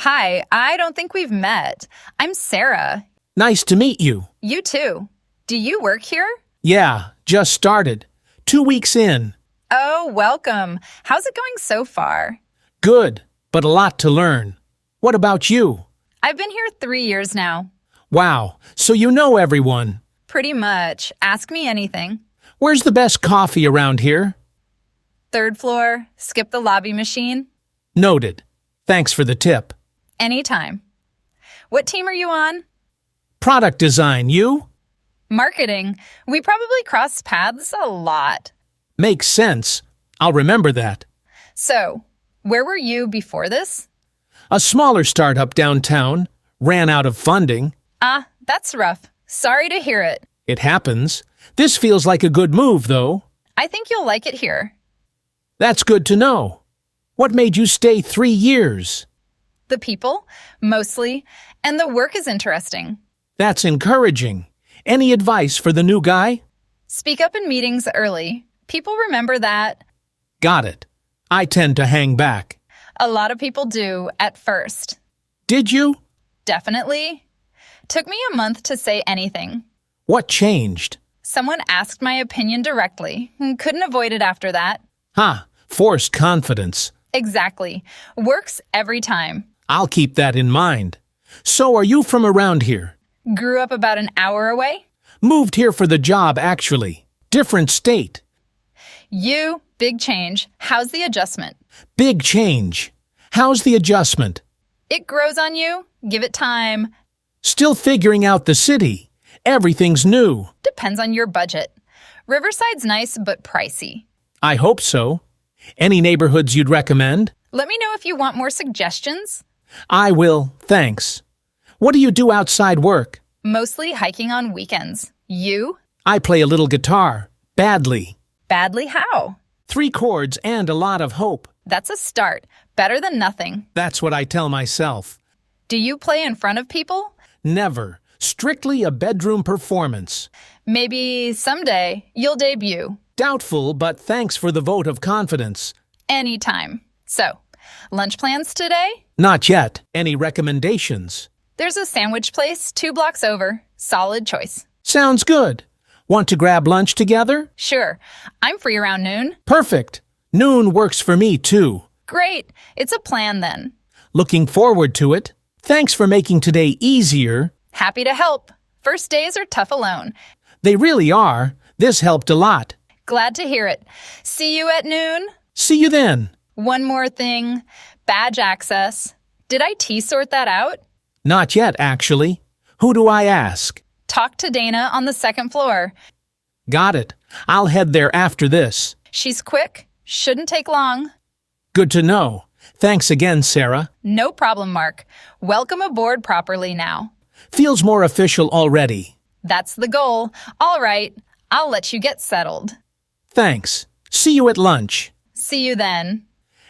Hi, I don't think we've met. I'm Sarah. Nice to meet you. You too. Do you work here? Yeah, just started. 2 weeks in. Oh, welcome. How's it going so far? Good, but a lot to learn. What about you? I've been here 3 years now. Wow, so you know everyone. Pretty much. Ask me anything. Where's the best coffee around here? Third floor, skip the lobby machine. Noted. Thanks for the tip. Anytime. What team are you on? Product design, you? Marketing. We probably cross paths a lot. Makes sense. I'll remember that. So, where were you before this? A smaller startup downtown. Ran out of funding. Ah, that's rough. Sorry to hear it. It happens. This feels like a good move, though. I think you'll like it here. That's good to know. What made you stay 3 years? The people, mostly, and the work is interesting. That's encouraging. Any advice for the new guy? Speak up in meetings early. People remember that. Got it. I tend to hang back. A lot of people do at first. Did you? Definitely. Took me a month to say anything. What changed? Someone asked my opinion directly. Couldn't avoid it after that. Forced confidence. Exactly. Works every time. I'll keep that in mind. So are you from around here? Grew up about an hour away. Moved here for the job, actually. Different state. You, big change. How's the adjustment? Big change. How's the adjustment? It grows on you. Give it time. Still figuring out the city. Everything's new. Depends on your budget. Riverside's nice but pricey. I hope so. Any neighborhoods you'd recommend? Let me know if you want more suggestions. I will, thanks. What do you do outside work? Mostly hiking on weekends. You? I play a little guitar. Badly. Badly how? 3 chords and a lot of hope. That's a start. Better than nothing. That's what I tell myself. Do you play in front of people? Never. Strictly a bedroom performance. Maybe someday you'll debut. Doubtful, but thanks for the vote of confidence. Anytime. So, lunch plans today? Not yet. Any recommendations? There's a sandwich place 2 blocks over. Solid choice. Sounds good. Want to grab lunch together? Sure. I'm free around noon. Perfect. Noon works for me, too. Great. It's a plan then. Looking forward to it. Thanks for making today easier. Happy to help. First days are tough alone. They really are. This helped a lot. Glad to hear it. See you at noon. See you then. One more thing. Badge access. Did IT sort that out? Not yet, actually. Who do I ask? Talk to Dana on the 2nd floor. Got it. I'll head there after this. She's quick. Shouldn't take long. Good to know. Thanks again, Sarah. No problem, Mark. Welcome aboard properly now. Feels more official already. That's the goal. All right. I'll let you get settled. Thanks. See you at lunch. See you then.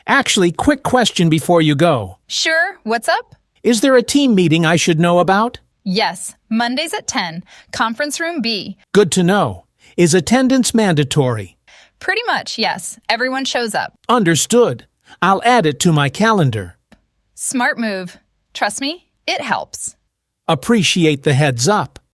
Actually, quick question before you go. Sure. What's up? Is there a team meeting I should know about? Yes. Mondays at 10. Conference room B. Good to know. Is attendance mandatory? Pretty much, yes. Everyone shows up. Understood. I'll add it to my calendar. Smart move. Trust me, it helps. Appreciate the heads up.